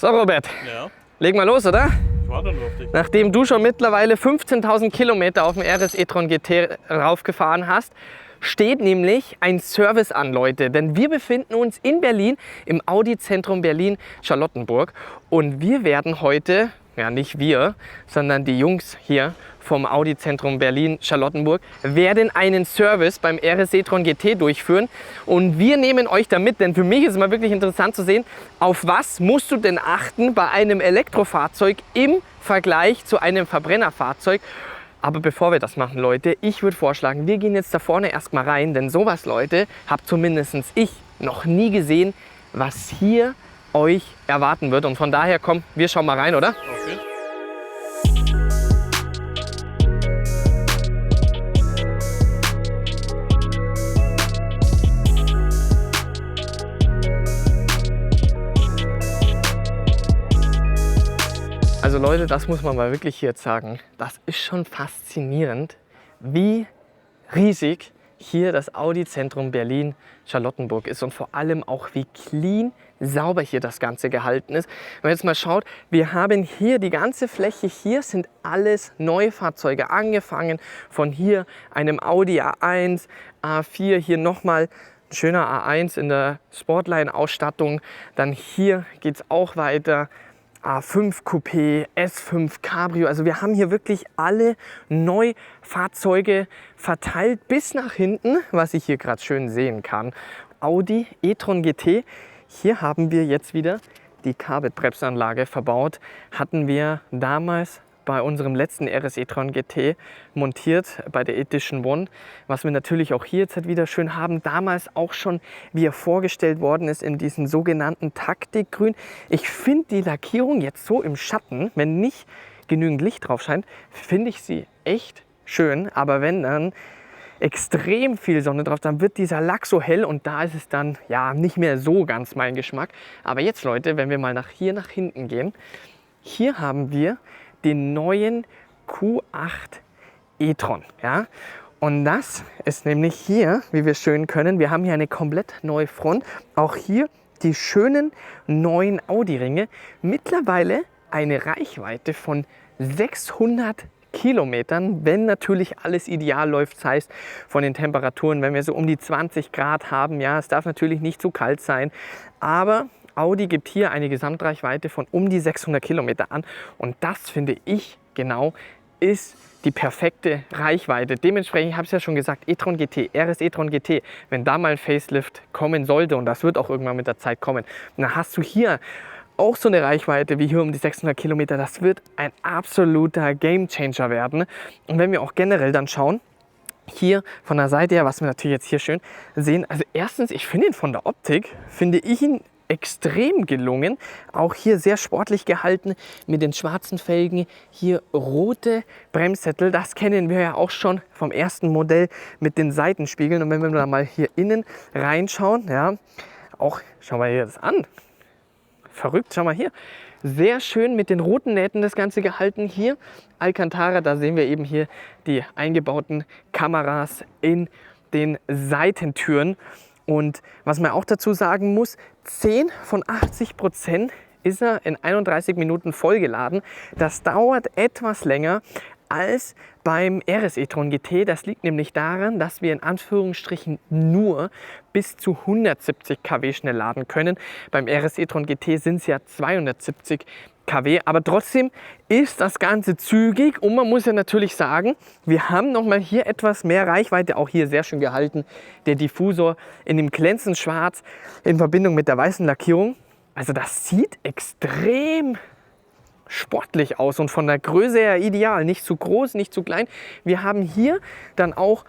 So Robert, Ja, leg mal los, oder? ich warte nur auf dich. Nachdem du schon mittlerweile 15.000 Kilometer auf dem RS e-tron GT raufgefahren hast, steht nämlich ein Service an, Leute. Denn wir befinden uns in Berlin, im Audi-Zentrum Berlin-Charlottenburg. Und wir werden heute, ja nicht wir, sondern die Jungs hier vom Audi-Zentrum Berlin-Charlottenburg, werden einen Service beim RS e-tron GT durchführen. Und wir nehmen euch da mit, denn für mich ist es mal wirklich interessant zu sehen, auf was musst du denn achten bei einem Elektrofahrzeug im Vergleich zu einem Verbrennerfahrzeug. Aber bevor wir das machen, Leute, ich würde vorschlagen, wir gehen jetzt da vorne erstmal rein, denn sowas, Leute, habe zumindest ich noch nie gesehen, was hier euch erwarten wird. Und von daher, komm, wir schauen mal rein, oder? Okay. Also Leute, das muss man mal wirklich hier jetzt sagen. Das ist schon faszinierend, wie riesig hier das Audi-Zentrum Berlin-Charlottenburg ist und vor allem auch wie clean, sauber hier das Ganze gehalten ist. Wenn man jetzt mal schaut, wir haben hier die ganze Fläche, hier sind alles Neufahrzeuge, angefangen von hier einem Audi A1, A4, hier nochmal ein schöner A1 in der Sportline-Ausstattung, dann hier geht es auch weiter. A5 Coupé, S5 Cabrio, also wir haben hier wirklich alle Neufahrzeuge verteilt bis nach hinten, was ich hier gerade schön sehen kann. Audi e-tron GT, hier haben wir jetzt wieder die Carbet-Bremsanlage verbaut, hatten wir damals bei unserem letzten RS e-tron GT montiert bei der Edition One, was wir natürlich auch hier jetzt halt wieder schön haben. Damals auch schon, wie er vorgestellt worden ist, in diesem sogenannten Taktikgrün. Ich finde die Lackierung jetzt so im Schatten, wenn nicht genügend Licht drauf scheint, finde ich sie echt schön. Aber wenn dann extrem viel Sonne drauf, dann wird dieser Lack so hell und da ist es dann ja nicht mehr so ganz mein Geschmack. Aber jetzt, Leute, wenn wir mal nach hinten gehen, hier haben wir den neuen Q8 e-tron. Ja? Und das ist nämlich hier, wie wir schön können, wir haben hier eine komplett neue Front. Auch hier die schönen neuen Audi-Ringe. Mittlerweile eine Reichweite von 600 Kilometern, wenn natürlich alles ideal läuft, das heißt von den Temperaturen, wenn wir so um die 20 Grad haben, ja, es darf natürlich nicht zu kalt sein, aber Audi gibt hier eine Gesamtreichweite von um die 600 Kilometer an und das finde ich genau ist die perfekte Reichweite. Dementsprechend, ich habe es ja schon gesagt, e-tron GT, RS e-tron GT, wenn da mal ein Facelift kommen sollte und das wird auch irgendwann mit der Zeit kommen, dann hast du hier auch so eine Reichweite wie hier um die 600 Kilometer. Das wird ein absoluter Gamechanger werden. Und wenn wir auch generell dann schauen, hier von der Seite her, was wir natürlich jetzt hier schön sehen, also erstens, ich finde ihn von der Optik, finde ich ihn extrem gelungen. Auch hier sehr sportlich gehalten mit den schwarzen Felgen. Hier rote Bremssättel. Das kennen wir ja auch schon vom ersten Modell mit den Seitenspiegeln. Und wenn wir da mal hier innen reinschauen, ja, auch, schau mal hier das an. Verrückt, schau mal hier. Sehr schön mit den roten Nähten das Ganze gehalten. Hier Alcantara, da sehen wir eben hier die eingebauten Kameras in den Seitentüren. Und was man auch dazu sagen muss, 10 von 80% ist er in 31 Minuten vollgeladen. Das dauert etwas länger als beim RS e-tron GT. Das liegt nämlich daran, dass wir in Anführungsstrichen nur bis zu 170 kW schnell laden können. Beim RS e-tron GT sind es ja 270 kW, aber trotzdem ist das Ganze zügig und man muss ja natürlich sagen, wir haben nochmal hier etwas mehr Reichweite, auch hier sehr schön gehalten, der Diffusor in dem glänzend schwarz in Verbindung mit der weißen Lackierung. Also das sieht extrem sportlich aus und von der Größe her ideal, nicht zu groß, nicht zu klein. Wir haben hier dann auch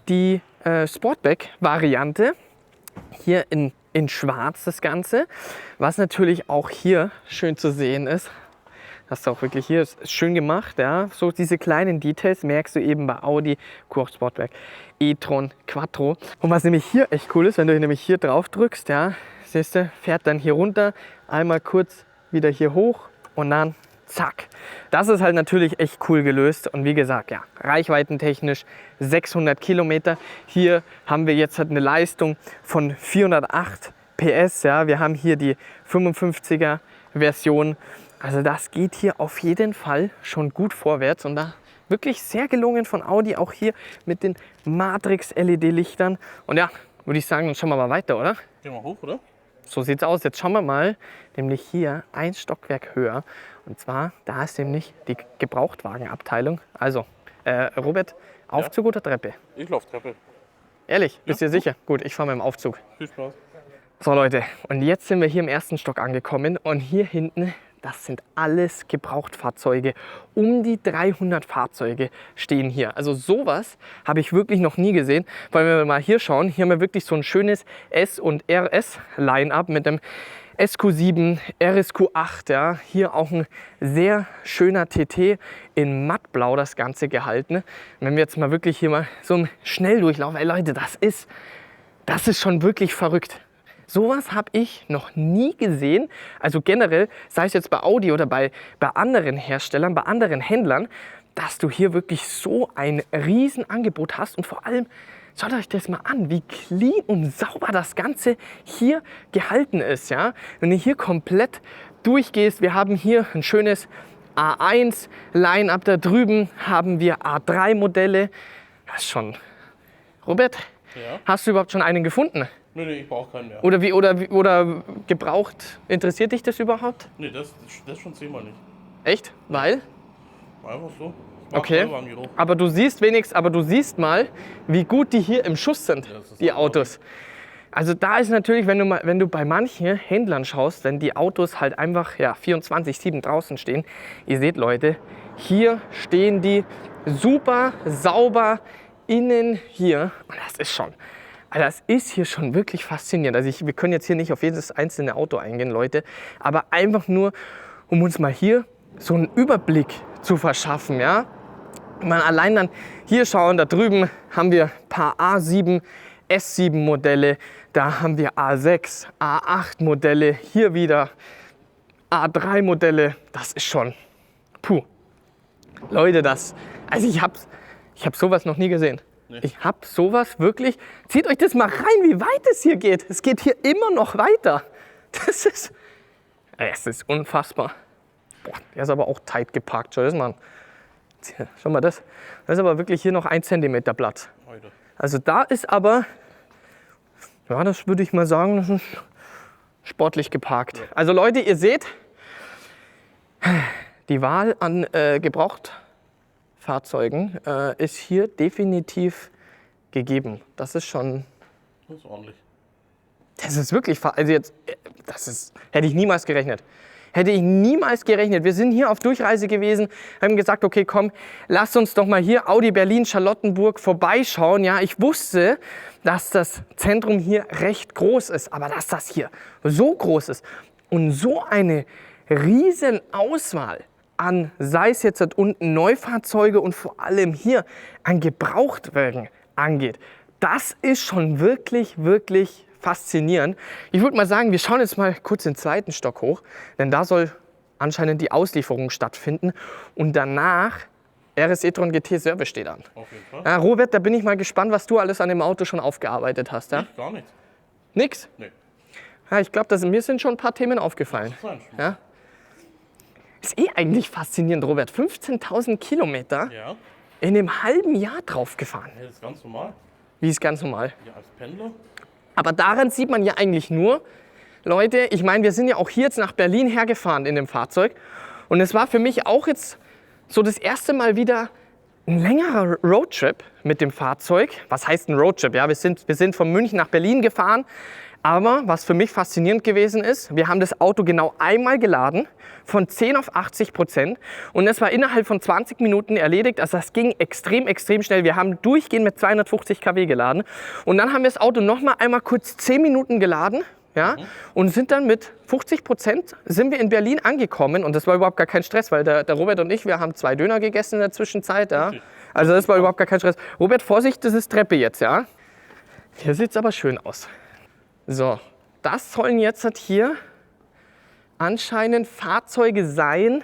die Sportback-Variante, hier in schwarz das Ganze, was natürlich auch hier schön zu sehen ist. Das ist auch wirklich hier ist schön gemacht, ja. So diese kleinen Details merkst du eben bei Audi Q8 Sportback e-tron Quattro. Und was nämlich hier echt cool ist, wenn du nämlich hier drauf drückst, ja, siehst du, fährt dann hier runter, einmal kurz wieder hier hoch und dann zack. Das ist halt natürlich echt cool gelöst und wie gesagt, ja, reichweitentechnisch 600 Kilometer. Hier haben wir jetzt halt eine Leistung von 408 PS. Ja. Wir haben hier die 55er Version. Also das geht hier auf jeden Fall schon gut vorwärts und da wirklich sehr gelungen von Audi, auch hier mit den Matrix-LED-Lichtern. Und ja, würde ich sagen, dann schauen wir mal weiter, oder? Gehen wir hoch, oder? So sieht's aus. Jetzt schauen wir mal, nämlich hier ein Stockwerk höher. Und zwar, da ist nämlich die Gebrauchtwagenabteilung. Also, Robert, Aufzug oder Treppe? Ich laufe Treppe. Ehrlich, bist du dir sicher? Gut, ich fahre mit dem Aufzug. Viel Spaß. So Leute, und jetzt sind wir hier im ersten Stock angekommen und hier hinten, das sind alles Gebrauchtfahrzeuge. Um die 300 Fahrzeuge stehen hier. Also sowas habe ich wirklich noch nie gesehen. Weil wenn wir mal hier schauen, hier haben wir wirklich so ein schönes S- und RS-Line-Up mit dem SQ7, RSQ8, ja. Hier auch ein sehr schöner TT in mattblau das Ganze gehalten. Wenn wir jetzt mal wirklich hier mal so einen Schnelldurchlauf, ey Leute, das ist schon wirklich verrückt. Sowas habe ich noch nie gesehen. Also generell, sei es jetzt bei Audi oder bei anderen Herstellern, bei anderen Händlern, dass du hier wirklich so ein Riesenangebot hast. Und vor allem, schaut euch das mal an, wie clean und sauber das Ganze hier gehalten ist. Ja? Wenn du hier komplett durchgehst, wir haben hier ein schönes A1 Line-Up, da drüben haben wir A3-Modelle. Das ist schon... Robert, Ja? hast du überhaupt schon einen gefunden? Nee, ich brauche keinen mehr. Oder gebraucht? Interessiert dich das überhaupt? Nee, das schon 10-mal nicht. Echt? Weil? Einfach so. Ich mag Okay. Neuwagengeruch. Aber du siehst mal, wie gut die hier im Schuss sind, Ja, das ist die Autos. Also da ist natürlich, wenn du bei manchen Händlern schaust, wenn die Autos halt einfach 24/7 draußen stehen. Ihr seht Leute, hier stehen die super sauber innen hier. Und das ist schon... Also das ist hier schon wirklich faszinierend. Also wir können jetzt hier nicht auf jedes einzelne Auto eingehen, Leute, aber einfach nur, um uns mal hier so einen Überblick zu verschaffen, ja. Mal allein dann hier schauen, da drüben haben wir ein paar A7, S7 Modelle, da haben wir A6, A8 Modelle, hier wieder A3 Modelle. Das ist schon, puh. Leute, also ich hab sowas noch nie gesehen. Ich habe sowas wirklich... Zieht euch das mal rein, wie weit es hier geht. Es geht hier immer noch weiter. Es ist unfassbar. Boah, der ist aber auch tight geparkt. Schau das mal an. Schau mal das. Da ist aber wirklich hier noch 1 Zentimeter Platz. Heute. Also da ist aber... Ja, das würde ich mal sagen, das ist sportlich geparkt. Ja. Also Leute, ihr seht, die Wahl an Gebrauchtfahrzeugen ist hier definitiv gegeben. Das ist schon... Das ist ordentlich. Das ist wirklich... Also jetzt, hätte ich niemals gerechnet. Hätte ich niemals gerechnet. Wir sind hier auf Durchreise gewesen, haben gesagt, okay, komm, lass uns doch mal hier Audi Berlin Charlottenburg vorbeischauen. Ja, ich wusste, dass das Zentrum hier recht groß ist, aber dass das hier so groß ist und so eine riesen Auswahl an, sei es jetzt unten Neufahrzeuge und vor allem hier an Gebrauchtwagen angeht, das ist schon wirklich, wirklich faszinierend. Ich würde mal sagen, wir schauen jetzt mal kurz den 2. Stock hoch, denn da soll anscheinend die Auslieferung stattfinden und danach RS e-tron GT Service steht an. Auf jeden Fall. Ja, Robert, da bin ich mal gespannt, was du alles an dem Auto schon aufgearbeitet hast. Ja? Gar nichts. Nix? Nee. Ja, ich glaube, mir sind schon ein paar Themen aufgefallen. Ja? Ist eigentlich faszinierend, Robert. 15.000 Kilometer Ja. in einem halben Jahr drauf gefahren. Ja, das ist ganz normal. Wie ist ganz normal. Ja, als Pendler. Aber daran sieht man ja eigentlich nur, Leute, ich meine, wir sind ja auch hier jetzt nach Berlin hergefahren in dem Fahrzeug. Und es war für mich auch jetzt so das erste Mal wieder ein längerer Roadtrip mit dem Fahrzeug. Was heißt ein Roadtrip? Ja, wir sind von München nach Berlin gefahren. Aber was für mich faszinierend gewesen ist, wir haben das Auto genau einmal geladen, von 10 auf 80%. Und das war innerhalb von 20 Minuten erledigt. Also das ging extrem, extrem schnell. Wir haben durchgehend mit 250 kW geladen. Und dann haben wir das Auto noch mal einmal kurz 10 Minuten geladen. Ja, und sind dann mit 50% sind wir in Berlin angekommen. Und das war überhaupt gar kein Stress, weil der Robert und ich, wir haben 2 Döner gegessen in der Zwischenzeit. Ja. Also das war überhaupt gar kein Stress. Robert, Vorsicht, das ist Treppe jetzt. Ja. Hier sieht es aber schön aus. So, das sollen jetzt hier anscheinend Fahrzeuge sein,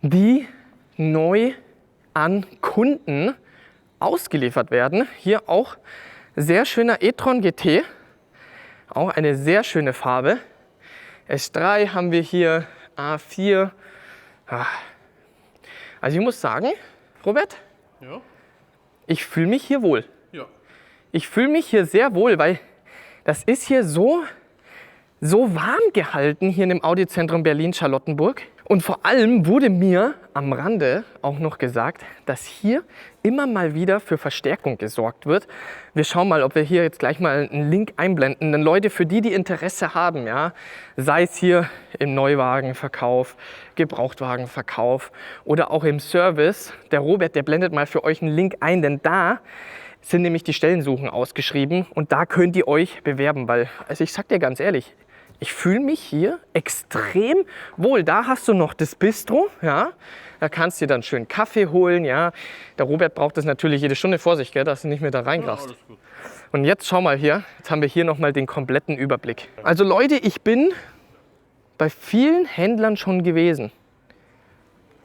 die neu an Kunden ausgeliefert werden. Hier auch sehr schöner e-tron GT, auch eine sehr schöne Farbe. S3 haben wir hier, A4. Also ich muss sagen, Robert, Ja? ich fühle mich hier wohl. Ja. Ich fühle mich hier sehr wohl, weil das ist hier so warm gehalten hier in dem Audi-Zentrum Berlin-Charlottenburg. Und vor allem wurde mir am Rande auch noch gesagt, dass hier immer mal wieder für Verstärkung gesorgt wird. Wir schauen mal, ob wir hier jetzt gleich mal einen Link einblenden. Denn Leute, für die, die Interesse haben, ja, sei es hier im Neuwagenverkauf, Gebrauchtwagenverkauf oder auch im Service, der Robert, der blendet mal für euch einen Link ein, denn da sind nämlich die Stellensuchen ausgeschrieben und da könnt ihr euch bewerben, weil, also ich sag dir ganz ehrlich, ich fühle mich hier extrem wohl. Da hast du noch das Bistro, ja. Da kannst du dir dann schön Kaffee holen, ja. Der Robert braucht das natürlich jede Stunde vor sich, gell, dass du nicht mehr da reingrafst. Alles gut. Und jetzt schau mal hier, jetzt haben wir hier nochmal den kompletten Überblick. Also Leute, ich bin bei vielen Händlern schon gewesen.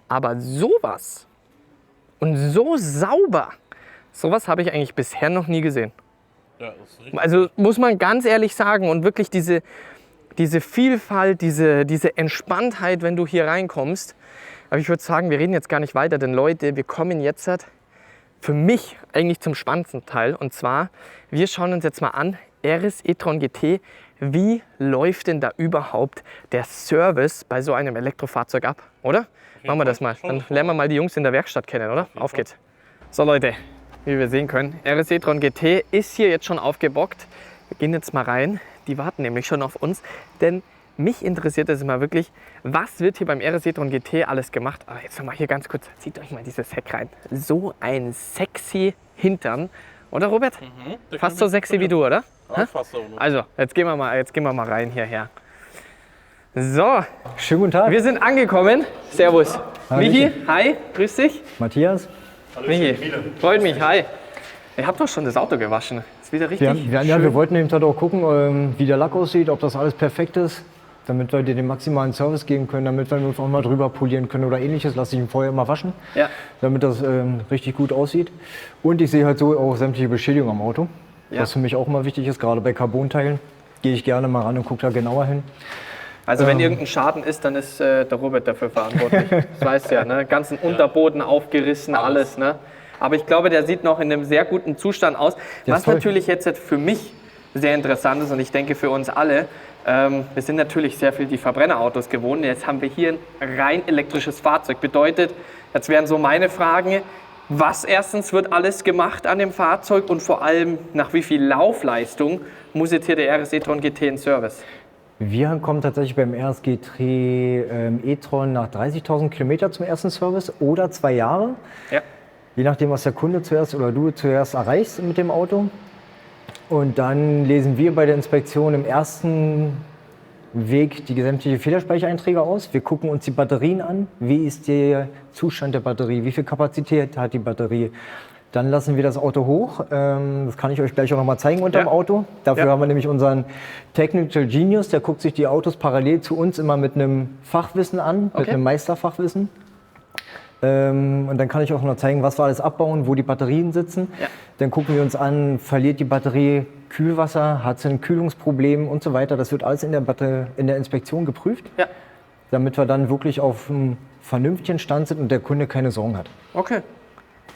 Aber sowas und so sauber, sowas habe ich eigentlich bisher noch nie gesehen. Ja, das ist richtig. Also muss man ganz ehrlich sagen und wirklich diese Vielfalt, diese Entspanntheit, wenn du hier reinkommst. Aber ich würde sagen, wir reden jetzt gar nicht weiter, denn Leute, wir kommen jetzt für mich eigentlich zum spannendsten Teil. Und zwar, wir schauen uns jetzt mal an, RS e-tron GT, wie läuft denn da überhaupt der Service bei so einem Elektrofahrzeug ab, oder? Machen wir das mal. Dann lernen wir mal die Jungs in der Werkstatt kennen, oder? Auf geht's. So Leute, wie wir sehen können, RS e-tron GT ist hier jetzt schon aufgebockt. Wir gehen jetzt mal rein. Die warten nämlich schon auf uns, denn mich interessiert es immer wirklich, was wird hier beim RS e-tron GT alles gemacht. Aber jetzt nochmal hier ganz kurz, zieht euch mal dieses Heck rein. So ein sexy Hintern, oder Robert? Fast so sexy wie du, oder? Ja, fast so. Also, jetzt gehen wir mal rein hierher. So, Schönen guten Tag. wir sind angekommen. Servus. Hallöchen. Michi, hi, grüß dich. Matthias. Michi, freut mich, hi. Ihr habt doch schon das Auto gewaschen. Ist wieder richtig Wir wollten eben halt auch gucken, wie der Lack aussieht, ob das alles perfekt ist, damit wir dir den maximalen Service geben können, damit wir uns auch mal drüber polieren können oder ähnliches. Lass ich ihn vorher mal waschen, Ja. damit das richtig gut aussieht. Und ich sehe halt so auch sämtliche Beschädigungen am Auto, Ja. was für mich auch immer wichtig ist, gerade bei Carbon-Teilen. Gehe ich gerne mal ran und gucke da genauer hin. Also wenn irgendein Schaden ist, dann ist der Robert dafür verantwortlich. Das weißt du ja, ne? Ganzen Unterboden aufgerissen, alles. Ne? Aber ich glaube, der sieht noch in einem sehr guten Zustand aus. Was toll. natürlich jetzt für mich sehr interessant ist und ich denke für uns alle, wir sind natürlich sehr viel die Verbrennerautos gewohnt. Jetzt haben wir hier ein rein elektrisches Fahrzeug. Bedeutet, jetzt wären so meine Fragen, was erstens wird alles gemacht an dem Fahrzeug und vor allem nach wie viel Laufleistung muss jetzt hier der RS e-tron GT in Service? Wir kommen tatsächlich beim RS GT e-tron nach 30.000 Kilometer zum ersten Service oder 2 Jahre. Ja. Je nachdem, was der Kunde zuerst oder du zuerst erreichst mit dem Auto. Und dann lesen wir bei der Inspektion im ersten Weg die sämtliche Federspeichereinträge aus. Wir gucken uns die Batterien an. Wie ist der Zustand der Batterie? Wie viel Kapazität hat die Batterie? Dann lassen wir das Auto hoch. Das kann ich euch gleich auch noch mal zeigen unter dem Auto. Dafür haben wir nämlich unseren Technical Genius. Der guckt sich die Autos parallel zu uns immer mit einem Fachwissen an, mit einem Meisterfachwissen. Und dann kann ich auch noch zeigen, was wir alles abbauen, wo die Batterien sitzen. Ja. Dann gucken wir uns an, verliert die Batterie Kühlwasser, hat sie ein Kühlungsproblem und so weiter. Das wird alles in der Inspektion geprüft, damit wir dann wirklich auf einem vernünftigen Stand sind und der Kunde keine Sorgen hat. Okay,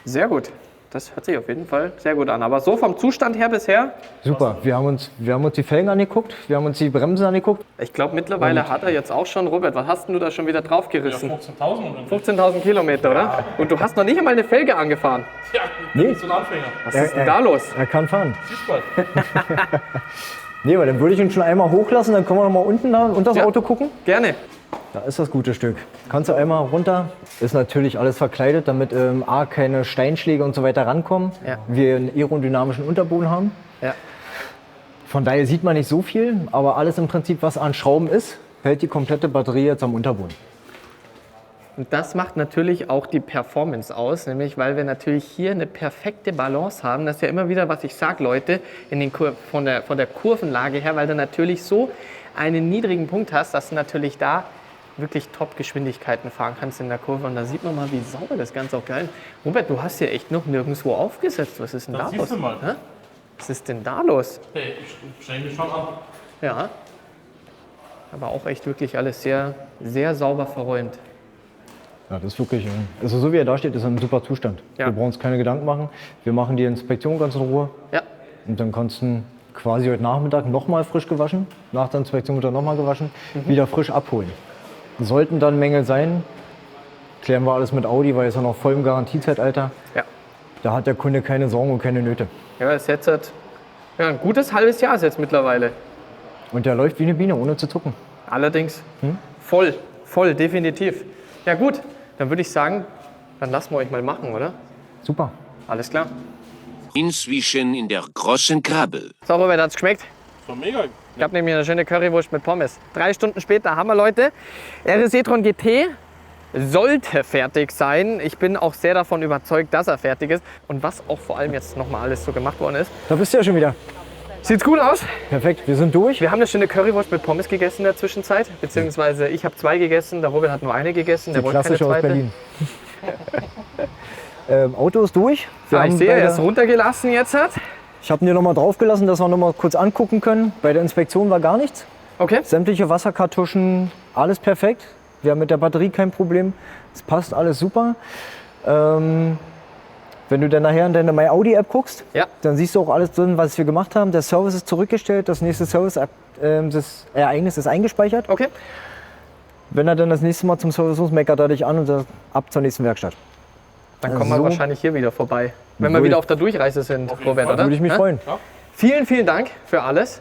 sehr gut. Das hört sich auf jeden Fall sehr gut an. Aber so vom Zustand her bisher? Super, wir haben uns die Felgen angeguckt, wir haben uns die Bremsen angeguckt. Ich glaube, mittlerweile hat er jetzt auch schon, Robert, was hast denn du da schon wieder draufgerissen? Ja, 15.000 15.000 Kilometer, oder? Und du hast noch nicht einmal eine Felge angefahren. Ja, Nee. so ein Anfänger. Was ist denn da los? Er kann fahren. Siehst bald. Nee, aber dann würde ich ihn schon einmal hochlassen, dann können wir noch mal unten da unter das Ja. Auto gucken. Gerne. Da ist das gute Stück. Kannst du einmal runter. Ist natürlich alles verkleidet, damit A, keine Steinschläge und so weiter rankommen. Ja. Wir einen aerodynamischen Unterboden haben. Ja. Von daher sieht man nicht so viel, aber alles im Prinzip, was an Schrauben ist, hält die komplette Batterie jetzt am Unterboden. Und das macht natürlich auch die Performance aus, nämlich weil wir natürlich hier eine perfekte Balance haben. Das ist ja immer wieder, was ich sage, Leute, von der Kurvenlage her, weil du natürlich so einen niedrigen Punkt hast, dass du natürlich da wirklich Top-Geschwindigkeiten fahren kannst in der Kurve. Und da sieht man mal, wie sauber das Ganze auch geil ist. Robert, du hast hier echt noch nirgendwo aufgesetzt. Was ist denn da Das los? siehst du mal. Hä? Was ist denn da los? Hey, ich streng mich schon an. Ja. Aber auch echt wirklich alles sehr, sehr sauber verräumt. Ja, das ist wirklich, also so wie er da steht, ist er im super Zustand. Ja. Wir brauchen uns keine Gedanken machen. Wir machen die Inspektion ganz in Ruhe. Ja. Und dann kannst du quasi heute Nachmittag nochmal frisch gewaschen, nach der Inspektion wird er nochmal gewaschen, wieder frisch abholen. Sollten dann Mängel sein, klären wir alles mit Audi, weil es ja noch voll im Garantiezeitalter. Ja. Da hat der Kunde keine Sorgen und keine Nöte. Ja, ist jetzt ja, ein gutes halbes Jahr ist jetzt mittlerweile. Und der läuft wie eine Biene, ohne zu zucken. Allerdings voll, definitiv. Ja gut, dann würde ich sagen, dann lassen wir euch mal machen, oder? Super. Alles klar. Inzwischen in der großen Krabbel. So, Robert, hat's geschmeckt? Das war mega. Ich habe nämlich eine schöne Currywurst mit Pommes. 3 Stunden später haben wir, Leute. RS e-tron GT sollte fertig sein. Ich bin auch sehr davon überzeugt, dass er fertig ist. Und was auch vor allem jetzt nochmal alles so gemacht worden ist. Da bist du ja schon wieder. Sieht's gut aus? Perfekt, wir sind durch. Wir haben eine schöne Currywurst mit Pommes gegessen in der Zwischenzeit. Beziehungsweise ich habe 2 gegessen, der Robert hat nur eine gegessen. Der Die wollte keine klassische aus zweite. Berlin. Auto ist durch. Ich sehe, er ist runtergelassen jetzt. Ich habe ihn dir nochmal draufgelassen, dass wir nochmal kurz angucken können. Bei der Inspektion war gar nichts. Okay. Sämtliche Wasserkartuschen, alles perfekt. Wir haben mit der Batterie kein Problem. Es passt alles super. Wenn du dann nachher in deine My Audi App guckst, Ja. dann siehst du auch alles drin, was wir gemacht haben. Der Service ist zurückgestellt, das nächste das Ereignis ist eingespeichert. Okay. Wenn er dann das nächste Mal zum Service muss, meckert er dich an und sagt, ab zur nächsten Werkstatt. Dann kommen wir So. wahrscheinlich hier wieder vorbei. Wenn wir Würde wieder ich- auf der Durchreise sind, Robert, oder? Würde ich mich Ja? freuen. Vielen, vielen Dank für alles.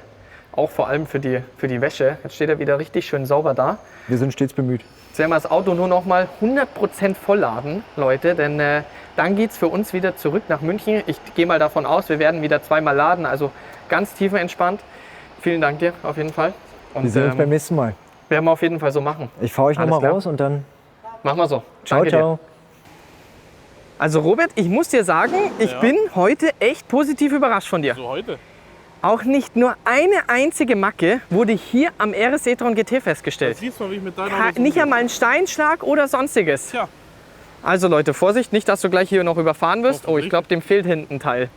Auch vor allem für die Wäsche. Jetzt steht er wieder richtig schön sauber da. Wir sind stets bemüht. Jetzt werden wir das Auto nur noch mal 100% vollladen, Leute. Denn dann geht es für uns wieder zurück nach München. Ich gehe mal davon aus, wir werden wieder 2-mal laden. Also ganz tiefenentspannt. Vielen Dank dir auf jeden Fall. Und Wir sehen uns beim nächsten Mal. werden wir auf jeden Fall so machen. Ich fahre euch Alles nochmal klar. raus und dann Machen wir so. ciao, Danke dir. ciao. Also Robert, ich muss dir sagen, ich bin heute echt positiv überrascht von dir. So heute. Auch nicht nur eine einzige Macke wurde hier am RS e-tron GT festgestellt. Siehst du mal, wie ich mit deiner Nicht einmal ein Steinschlag oder sonstiges. Tja, Also Leute, Vorsicht, nicht, dass du gleich hier noch überfahren wirst. Oh, ich glaube, dem fehlt hinten ein Teil.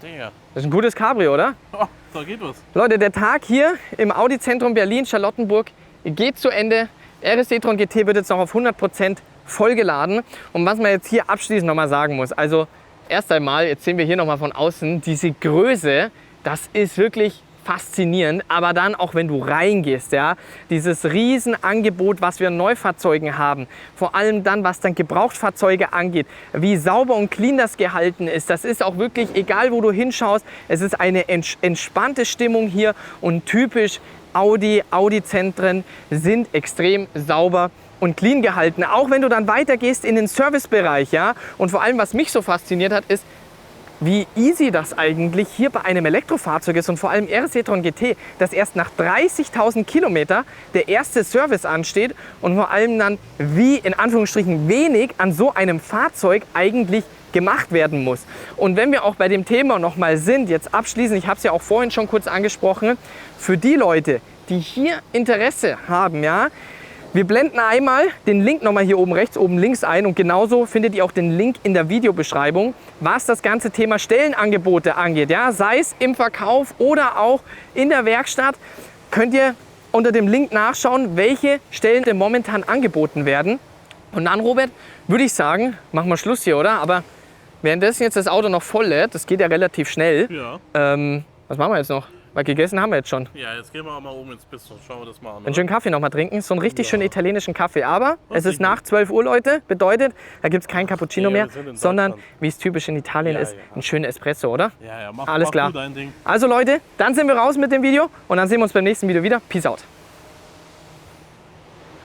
der. Das ist ein gutes Cabrio, oder? Oh, da geht was. Leute, der Tag hier im Audi-Zentrum Berlin-Charlottenburg geht zu Ende. RS e-tron GT wird jetzt noch auf 100% vollgeladen. Und was man jetzt hier abschließend noch mal sagen muss, also erst einmal, jetzt sehen wir hier noch mal von außen, diese Größe, das ist wirklich faszinierend, aber dann auch wenn du reingehst, ja, dieses Riesenangebot, was wir an Neufahrzeugen haben, vor allem dann, was dann Gebrauchtfahrzeuge angeht, wie sauber und clean das gehalten ist, das ist auch wirklich, egal wo du hinschaust, es ist eine entspannte Stimmung hier und typisch Audi-Zentren sind extrem sauber und clean gehalten. Auch wenn du dann weitergehst in den Servicebereich, ja, und vor allem, was mich so fasziniert hat, ist, wie easy das eigentlich hier bei einem Elektrofahrzeug ist und vor allem RS e-tron GT, dass erst nach 30.000 Kilometer der erste Service ansteht und vor allem dann, wie in Anführungsstrichen wenig an so einem Fahrzeug eigentlich gemacht werden muss. Und wenn wir auch bei dem Thema noch mal sind, jetzt abschließend, ich habe es ja auch vorhin schon kurz angesprochen, für die Leute, die hier Interesse haben, ja, wir blenden einmal den Link nochmal hier oben rechts, oben links ein und genauso findet ihr auch den Link in der Videobeschreibung, was das ganze Thema Stellenangebote angeht. Ja, sei es im Verkauf oder auch in der Werkstatt, könnt ihr unter dem Link nachschauen, welche Stellen denn momentan angeboten werden. Und dann, Robert, würde ich sagen, machen wir Schluss hier, oder? Aber währenddessen jetzt das Auto noch voll lädt, das geht ja relativ schnell. Ja. Was machen wir jetzt noch? Weil gegessen haben wir jetzt schon. Ja, jetzt gehen wir mal oben ins Bistro. Schauen wir das mal an. Einen schönen Kaffee noch mal trinken. So einen richtig schönen italienischen Kaffee. Aber es ist nach 12 Uhr, Leute. Bedeutet, da gibt es kein Cappuccino Ja, mehr, wir sind in sondern, Deutschland. wie es typisch in Italien Ja, ist, ja. ein schöner Espresso, oder? Ja, ja, mach, Alles mach klar. du dein Ding. Also Leute, dann sind wir raus mit dem Video und dann sehen wir uns beim nächsten Video wieder. Peace out.